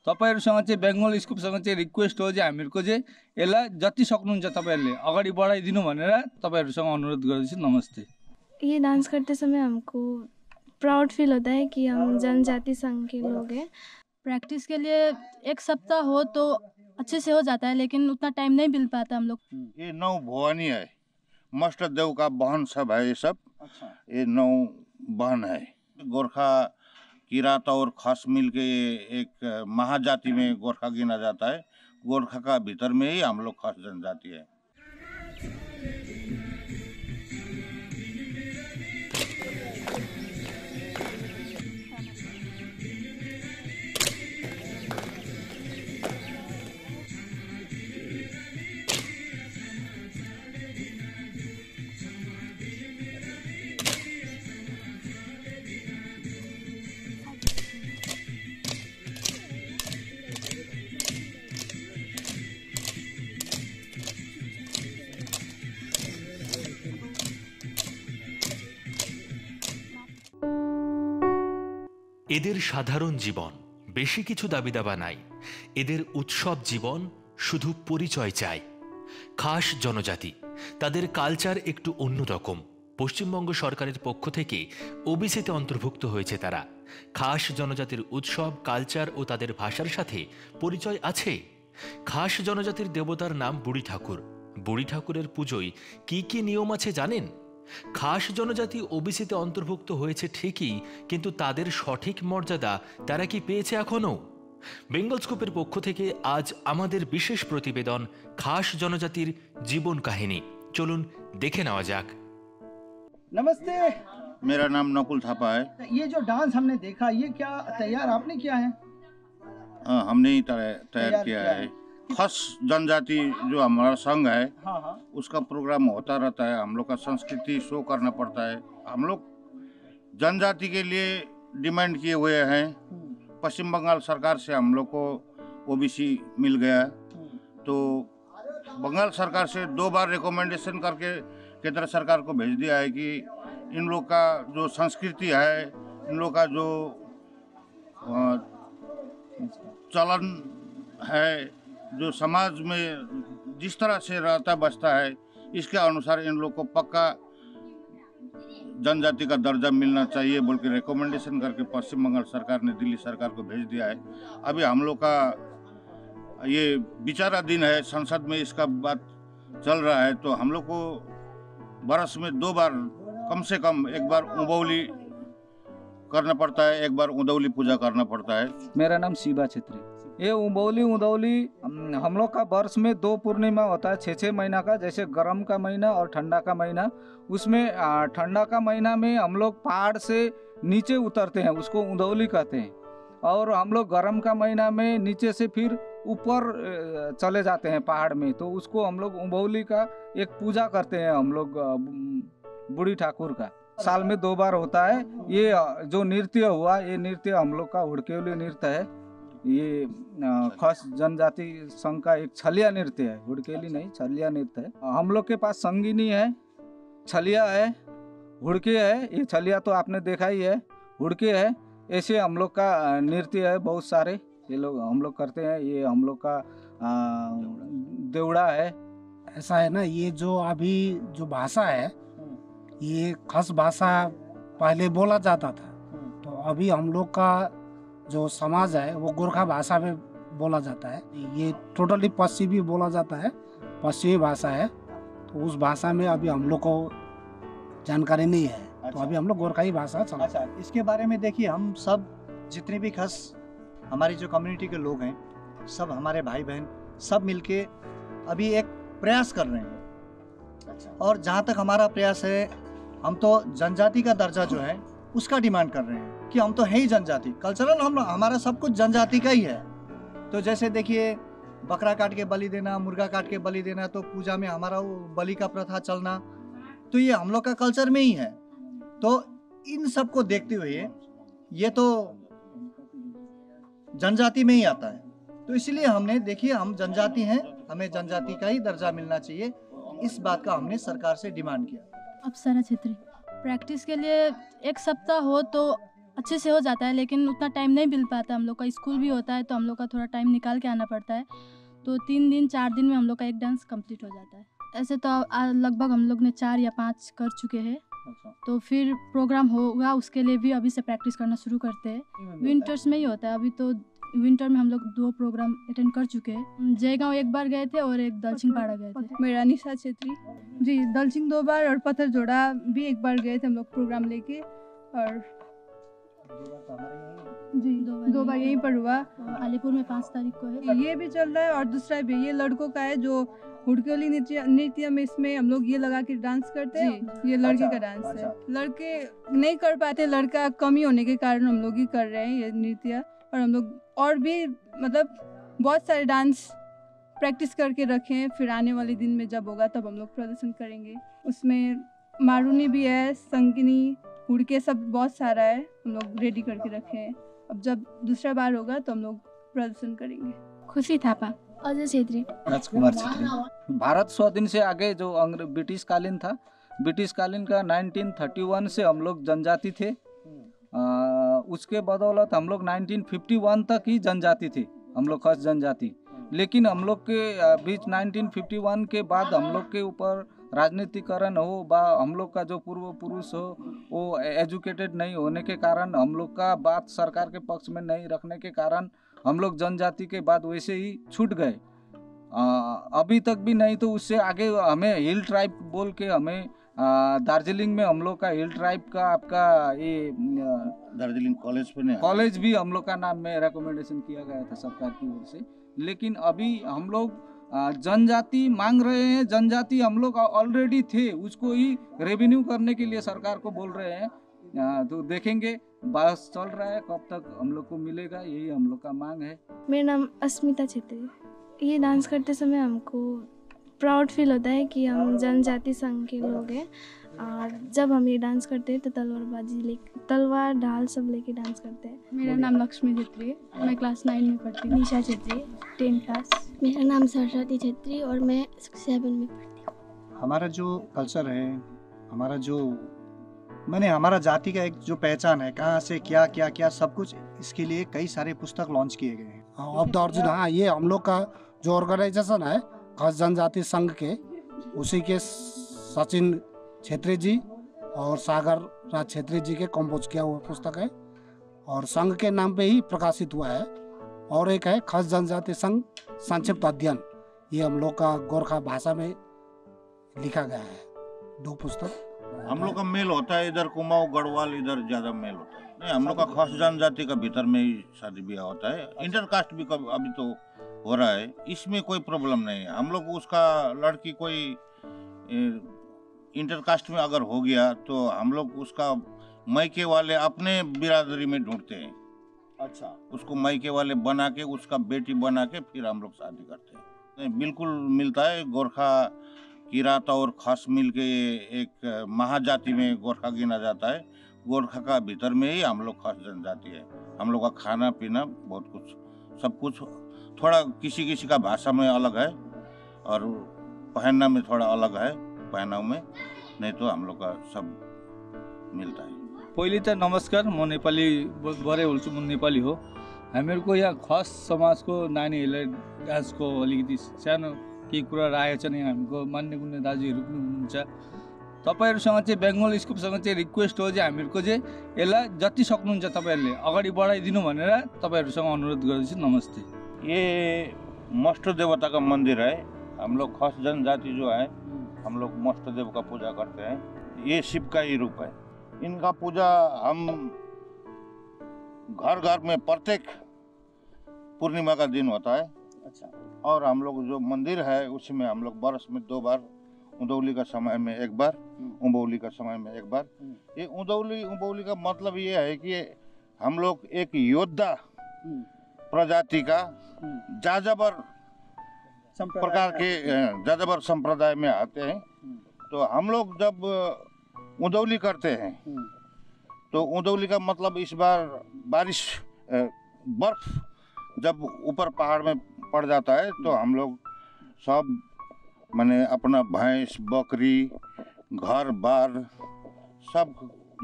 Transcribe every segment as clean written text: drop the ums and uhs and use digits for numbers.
तपाईहरुसँग चाहिँ बेंगल स्कोपसँग चाहिँ रिक्वेस्ट हो चाहिँ हामीहरुको चाहिँ यसलाई जति सक्नुहुन्छ तपाईहरुले अगाडि बढाइदिनु भनेर तपाईहरुसँग अनुरोध गर्दैछु। नमस्ते। ये डांस करते समय हमको प्राउड फील होता है कि हम जनजाति संघ के लोग हैं। प्रैक्टिस के लिए 1 सप्ताह हो तो अच्छे से हो जाता है, लेकिन उतना टाइम नहीं मिल पाता हम लोग। ये 9 भवानी है, मस्ट देव का बहन सब है ये सब। अच्छा। ये 9 बहन है। गोरखा किरात और खस मिल के एक महाजाति में गोरखा गिना जाता है। गोरखा का भीतर में ही हम लोग खस जनजाति है। এদের সাধারণ জীবন, বেশি কিছু দাবি দাবা নাই। এদের উৎসব জীবন, শুধু পরিচয় চাই। খাস জনজাতি, তাদের কালচার একটু অন্যরকম। পশ্চিমবঙ্গ সরকারের পক্ষ থেকে ওবিসিতে অন্তর্ভুক্ত হয়েছে তারা। খাস জনজাতির উৎসব, কালচার ও তাদের ভাষার সাথে পরিচয় আছে। খাস জনজাতির দেবতার নাম বুড়ি ঠাকুর। বুড়ি ঠাকুরের পুজোয় কি কি নিয়ম আছে জানেন? খাস জনজাতি ওবিসিতে অন্তর্ভুক্ত হয়েছে ঠিকই, কিন্তু তাদের সঠিক মর্যাদা তারা কি পেয়েছে এখনো? বেঙ্গল স্কোপের পক্ষ থেকে আজ আমাদের বিশেষ প্রতিবেদন খাস জনজাতির জীবন কাহিনী। চলুন দেখে নেওয়া যাক। नमस्ते। मेरा नाम नकुल थापा है। ये जो डांस हमने देखा, ये क्या तैयार आपने किया है? हमने ही तैयार किया है। खस जनजाति जो हमारा संघ है, उसका प्रोग्राम होता रहता है। हम लोग का संस्कृति शो करना पड़ता है। हम लोग जनजाति के लिए डिमांड किए हुए हैं। पश्चिम बंगाल सरकार से हम लोग को ओबीसी मिल गया, तो बंगाल सरकार से 2 बार रिकमेंडेशन करके केंद्र सरकार को भेज दिया है कि इन लोग का जो संस्कृति है, इन लोग का जो चलन है, जो समाज में जिस तरह से रहता बसता है, इसके अनुसार इन लोग को पक्का जनजाति का दर्जा मिलना चाहिए बोल के रिकमेंडेशन करके पश्चिम बंगाल सरकार ने दिल्ली सरकार को भेज दिया है। अभी हम लोग का ये विचाराधीन है, संसद में इसका बात चल रहा है। तो हम लोग को बरस में 2 बार कम से कम, एक बार उबौली करना पड़ता है, एक बार उदौली पूजा करना पड़ता है। मेरा नाम शिवा छेत्री। ये उबौली उदौली हम लोग का वर्ष में 2 पूर्णिमा होता है, 6-6 महीना का। जैसे गर्म का महीना और ठंडा का महीना। उसमें ठंडा का महीना में हम लोग पहाड़ से नीचे उतरते हैं, उसको उदौली कहते हैं। और हम लोग गर्म का महीना में नीचे से फिर ऊपर चले जाते हैं पहाड़ में, तो उसको हम लोग उबौली का एक पूजा करते हैं हम लोग, बुढ़ी ठाकुर का। साल में 2 बार होता है। ये जो नृत्य हुआ, ये नृत्य हम लोग का हुड़केली नृत्य है। ये खस जनजाति संघ का एक छलिया नृत्य है, हुड़केली नहीं, छलिया नृत्य है। हम लोग के पास संगिनी है, छलिया है, हुड़के है। ये छलिया तो आपने देखा ही है, हुड़के है। ऐसे हम लोग का नृत्य है बहुत सारे, ये लोग हम लोग करते हैं। ये हम लोग का देवड़ा है। ऐसा है ना, ये जो अभी जो भाषा है, ये खस भाषा पहले बोला जाता था, तो अभी हम लोग का जो समाज है वो गोरखा भाषा में बोला जाता है। ये टोटली पश्चिमी बोला जाता है, पश्चिमी भाषा है। तो उस भाषा में अभी हम लोग को जानकारी नहीं है। अच्छा। तो अभी हम लोग गोरखा ही भाषा चला। अच्छा, इसके बारे में देखिए, हम सब जितने भी खस हमारी जो कम्युनिटी के लोग हैं, सब हमारे भाई बहन सब मिलके अभी एक प्रयास कर रहे हैं। अच्छा। और जहाँ तक हमारा प्रयास है, हम तो जनजाति का दर्जा जो है उसका डिमांड कर रहे हैं कि हम तो है ही जनजाति। कल्चरल हमारा सब कुछ जनजाति का ही है। तो जैसे देखिए, बकरा काट के बलि देना, मुर्गा काट के बलि देना, तो पूजा में हमारा वो बलि का प्रथा चलना, तो ये हम लोग का कल्चर में ही है। तो इन सब को देखते हुए ये तो जनजाति में ही आता है। तो इसलिए हमने, देखिए, हम जनजाति हैं, हमें जनजाति का ही दर्जा मिलना चाहिए। इस बात का हमने सरकार से डिमांड किया। अप्सरा छेत्री। प्रैक्टिस के लिए 1 सप्ताह हो तो अच्छे से हो जाता है, लेकिन उतना टाइम नहीं मिल पाता। हम लोग का स्कूल भी होता है तो हम लोग का थोड़ा टाइम निकाल के आना पड़ता है। तो 3 दिन 4 दिन में हम लोग का एक डांस कंप्लीट हो जाता है। ऐसे तो लगभग हम लोग ने 4 या 5 कर चुके हैं। तो फिर प्रोग्राम होगा उसके लिए भी अभी से प्रैक्टिस करना शुरू करते हैं। विंटर्स में ही होता है। अभी तो विंटर में हम लोग 2 प्रोग्राम अटेंड कर चुके हैं। जयगांव एक बार गए थे और एक दलसिंहपाड़ा गए थे। मेरा निशा छेत्री जी। दलसिंह 2 बार और पत्थरजोड़ा भी एक बार गए थे हम लोग प्रोग्राम लेके। और जी 2 बार यहीं पर हुआ। अलीपुर में 5 तारीख को है। ये भी चल रहा है और दूसरा भी ये लड़कों का है जो हुड़कोली नृत्य में, इसमें हम लोग ये लगा के डांस करते हैं। ये लड़के का डांस है। लड़के नहीं कर पाते, लड़का कमी होने के कारण हम लोग ही कर रहे हैं ये नृत्य। और हम लोग और भी मतलब बहुत सारे डांस प्रैक्टिस करके रखे हैं। फिर आने वाले दिन में जब होगा तब हम लोग प्रदर्शन करेंगे। उसमें मारूनी भी है, संकिनी, हुड़के सब बहुत सारा है, हम लोग रेडी करके रखे हैं। अब जब दूसरा बार होगा तो हम लोग प्रदर्शन करेंगे। खुशी थापा, अजय छेत्री, राजकुमार छेत्री। भारत स्वाधीन से आगे जो ब्रिटिश कालीन था, ब्रिटिश कालीन का 1931 से हम लोग जनजाति थे। उसके बदौलत हम लोग 1951 तक ही जनजाति थे, हम लोग खास जनजाति। लेकिन हम लोग के बीच 1951 के बाद हम लोग के ऊपर राजनीतिकरण हो बा हम लोग का जो पूर्व पुरुष हो वो एजुकेटेड नहीं होने के कारण, हम लोग का बात सरकार के पक्ष में नहीं रखने के कारण हम लोग जनजाति के बाद वैसे ही छूट गए। अभी तक भी नहीं तो उससे आगे हमें हिल ट्राइब बोल के हमें दार्जिलिंग में हम लोग का हिल ट्राइब का आपका ये दार्जिलिंग कॉलेज भी हम लोग का नाम में रिकमेंडेशन किया गया था सरकार की ओर से। लेकिन अभी हम लोग जनजाति मांग रहे हैं। जनजाति हम लोग ऑलरेडी थे, उसको ही रेवेन्यू करने के लिए सरकार को बोल रहे हैं। तो देखेंगे, बस चल रहा है, कब तक हम लोग को मिलेगा, यही हम लोग का मांग है। मेरा नाम अस्मिता छेत्री। ये डांस करते समय हमको प्राउड फील होता है कि हम जनजाति संघ के लोग हैं। और जब हम ये डांस करते हैं तो तलवार ढाल सब लेके डांस करते हैं। मेरा नाम लक्ष्मी छेत्री है, मैं क्लास 9 में पढ़ती हूँ। निशा छेत्री, 10 क्लास। मेरा नाम सरस्वती छेत्री और मैं 7 में पढ़ती हूँ। हमारा जो कल्चर है, हमारा जो हमारा जाति का एक जो पहचान है, कहाँ से क्या क्या क्या सब कुछ, इसके लिए कई सारे पुस्तक लॉन्च किए गए हैं। अब द अर्जुन, हाँ, ये हम लोग का जो ऑर्गेनाइजेशन है खास जनजाति संघ के, उसी के सचिन छेत्री जी और सागर राज छेत्री जी के कंपोज किया हुआ पुस्तक है और संघ के नाम पे ही प्रकाशित हुआ है। और एक है खास जनजाति संघ संक्षिप्त अध्ययन, ये हम लोग का गोरखा भाषा में लिखा गया है। 2 पुस्तक हम लोग का मेल होता है। इधर कुमाऊं गढ़वाल इधर ज्यादा मेल होता है। नहीं, हम लोग का खास जनजाति का भीतर में ही शादी ब्याह होता है। इंटरकास्ट भी अभी तो हो रहा है, इसमें कोई प्रॉब्लम नहीं है। हम लोग उसका लड़की कोई इंटरकास्ट में अगर हो गया तो हम लोग उसका मायके वाले अपने बिरादरी में ढूंढते हैं। अच्छा, उसको मायके वाले बना के, उसका बेटी बना के फिर हम लोग शादी करते हैं। नहीं, बिल्कुल मिलता है। गोरखा किरात और खास मिल के एक महाजाति में गोरखा गिना जाता है। गोरखा का भीतर में ही हम लोग खास जनजाति है। हम लोग का खाना पीना बहुत कुछ, सब कुछ थोड़ा किसी किसी का भाषा में अलग है और पहनना में थोड़ा अलग है, पहनाव में। नहीं तो हम लोग का सब मिलता है। पहले तो नमस्कार, म नेपाली बरै बोल्छु, म नेपाली हो। हामीहरूको यहाँ खस समाजको नानीहरूलाई डान्सको अलिकति सानो केही कुरा राखेको छन्। यहाँ हामीको मान्य गुन्ने दाजुहरू पनि हुनुहुन्छ। तपाईँहरूसँग चाहिँ बेङ्गल स्कुपसँग चाहिँ रिक्वेस्ट हो चाहिँ हामीहरूको चाहिँ यसलाई जति सक्नुहुन्छ तपाईँहरूले अगाडि बढाइदिनु भनेर तपाईँहरूसँग अनुरोध गर्दछु। नमस्ते। ये मष्ट देवता का मंदिर है। हम लोग खास जनजाति जो है, हम लोग मष्ट देव का पूजा करते हैं। ये शिव का ही रूप है। इनका पूजा हम घर घर में प्रत्येक पूर्णिमा का दिन होता है। अच्छा। और हम लोग जो मंदिर है उसमें हम लोग वर्ष में 2 बार, उदौली का समय में 1 बार, उबौली का समय में 1 बार। ये उबौली का मतलब ये है कि हम लोग एक योद्धा प्रजाति का जाजबर प्रकार के जाजबर संप्रदाय में आते हैं। तो हम लोग जब उदौली करते हैं तो उदौली का मतलब इस बार बारिश, बर्फ जब ऊपर पहाड़ में पड़ जाता है तो हम लोग सब माने अपना भैंस बकरी घर बार सब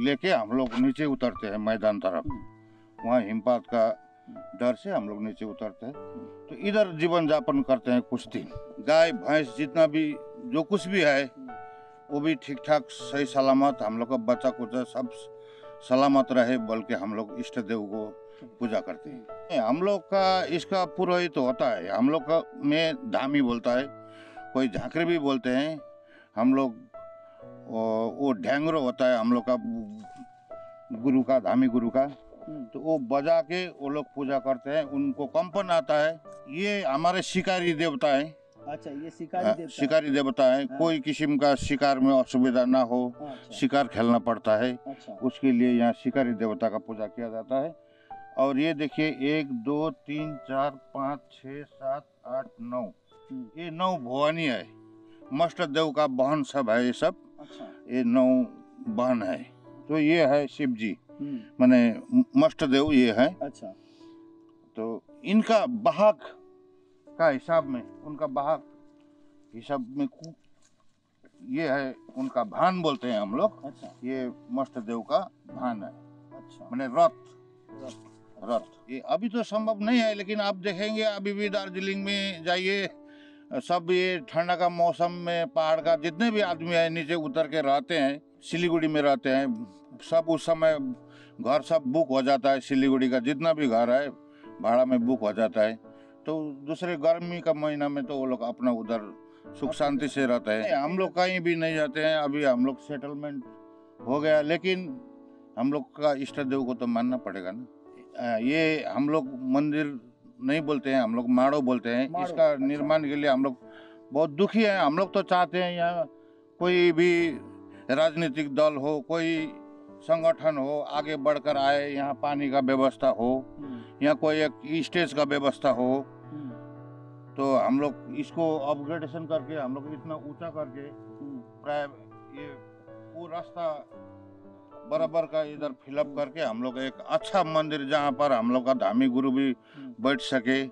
लेके हम लोग नीचे उतरते हैं मैदान तरफ। वहाँ हिमपात का डर से हम लोग नीचे उतरते हैं, तो इधर जीवन यापन करते हैं कुछ दिन। गाय भैंस जितना भी जो कुछ भी है वो भी ठीक ठाक सही सलामत, हम लोग का बच्चा कुचा सब सलामत रहे बोल के हम लोग इष्ट देव को पूजा करते हैं। हम लोग का इसका पुरोहित होता है, हम लोग का में धामी बोलता है, कोई झांकरी भी बोलते हैं। हम लोग वो ढेंगरो होता है हम लोग का गुरु का, धामी गुरु का, तो वो बजा के वो लोग पूजा करते हैं। उनको कंपन आता है। ये हमारे शिकारी देवता है। अच्छा, ये शिकारी देवता है। कोई किस्म का शिकार में असुविधा ना हो, शिकार खेलना पड़ता है, उसके लिए यहाँ शिकारी देवता का पूजा किया जाता है। और ये देखिए 1 2 3 4 5 6 7 8 9, ये 9 भवानी है। मस्त देव का बहन सब है ये सब। ये 9 बहन है। तो ये है शिव जी, माने मस्त देव ये है। अच्छा, तो इनका वाहक का हिसाब में, उनका वाहक हिसाब में ये है उनका भान बोलते हैं हम लोग। अच्छा, ये मस्त देव का भान है। अच्छा, माने रथ। ये अभी तो संभव नहीं है, लेकिन आप देखेंगे अभी भी दार्जिलिंग में जाइए, सब ये ठंडा का मौसम में पहाड़ का जितने भी आदमी है नीचे उतर के रहते हैं, सिलीगुड़ी में रहते हैं, सब उस समय घर सब बुक हो जाता है। सिलीगुड़ी का जितना भी घर है भाड़ा में बुक हो जाता है। तो दूसरे गर्मी का महीना में तो वो लोग अपना उधर सुख शांति से रहते हैं। हम लोग कहीं भी नहीं जाते हैं। अभी हम लोग सेटलमेंट हो गया, लेकिन हम लोग का इष्ट देव को तो मानना पड़ेगा ना। ये हम लोग मंदिर नहीं बोलते हैं, हम लोग माड़ो बोलते हैं। इसका निर्माण के लिए हम लोग बहुत दुखी हैं। हम लोग तो चाहते हैं यहाँ कोई भी राजनीतिक दल हो, कोई संगठन हो, आगे बढ़कर आए, यहाँ पानी का व्यवस्था हो, यहाँ कोई एक स्टेज का व्यवस्था हो, तो हम लोग इसको अपग्रेडेशन करके हम लोग इतना ऊंचा करके प्राय ये वो रास्ता बराबर का इधर फिलअप करके हम लोग एक अच्छा मंदिर जहाँ पर हम लोग का धामी गुरु भी बैठ सके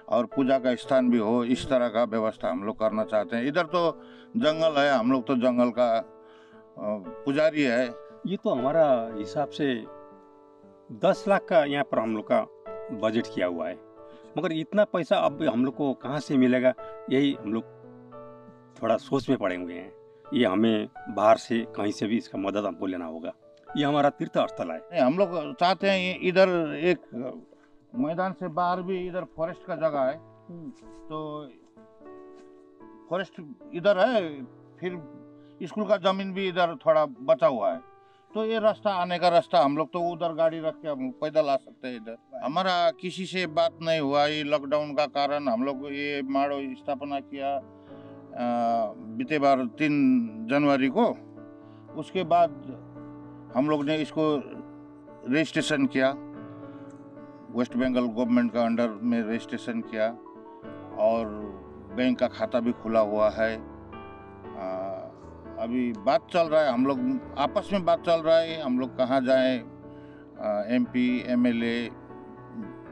और पूजा का स्थान भी हो, इस तरह का व्यवस्था हम लोग करना चाहते हैं। इधर तो जंगल है, हम लोग तो जंगल का पुजारी है। ये तो हमारा हिसाब से 10 लाख का यहाँ पर हम लोग का बजट किया हुआ है, मगर इतना पैसा अब हम लोग को कहाँ से मिलेगा, यही हम लोग थोड़ा सोच में पड़े हुए हैं। ये हमें बाहर से कहीं से भी इसका मदद हमको लेना होगा। ये हमारा तीर्थ स्थल है। हम लोग चाहते हैं इधर एक मैदान से बाहर भी इधर फॉरेस्ट का जगह है, तो फॉरेस्ट इधर है, फिर स्कूल का जमीन भी इधर थोड़ा बचा हुआ है, तो ये रास्ता आने का रास्ता हम लोग तो उधर गाड़ी रख के हम पैदल आ सकते हैं। इधर हमारा किसी से बात नहीं हुआ। ये लॉकडाउन का कारण हम लोग ये माड़ो स्थापना किया बीते बार 3 जनवरी को। उसके बाद हम लोग ने इसको रजिस्ट्रेशन किया, वेस्ट बंगाल गवर्नमेंट का अंडर में रजिस्ट्रेशन किया, और बैंक का खाता भी खुला हुआ है। अभी बात चल रहा है, हम लोग आपस में बात चल रहा है, हम लोग कहाँ जाएं, MP, MLA,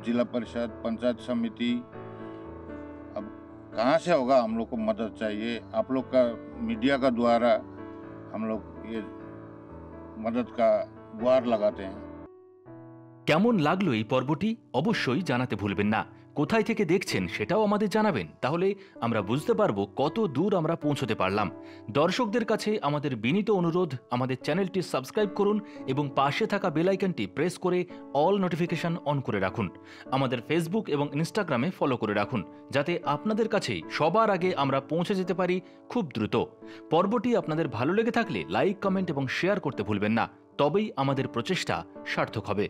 जिला परिषद, पंचायत समिति। अब कहाँ से होगा, हम लोग को मदद चाहिए। आप लोग का मीडिया का द्वारा हम लोग ये मदद का गुहार लगाते हैं। কেমন লাগলো এই পর্বটি অবশ্যই জানাতে ভুলবেন না। কোথায় থেকে দেখছেন সেটাও আমাদের জানাবেন, তাহলে আমরা বুঝতে পারবো কত দূর আমরা পৌঁছতে পারলাম। দর্শকদের কাছে আমাদের বিনীত অনুরোধ, আমাদের চ্যানেলটি সাবস্ক্রাইব করুন এবং পাশে থাকা বেল আইকনটি প্রেস করে অল নোটিফিকেশন অন করে রাখুন। আমাদের ফেসবুক এবং ইনস্টাগ্রামে ফলো করে রাখুন, যাতে আপনাদের কাছে সবার আগে আমরা পৌঁছে যেতে পারি খুব দ্রুত। পর্বটি আপনাদের ভালো লেগে থাকলে লাইক, কমেন্ট এবং শেয়ার করতে ভুলবেন না, তবেই আমাদের প্রচেষ্টা সার্থক হবে।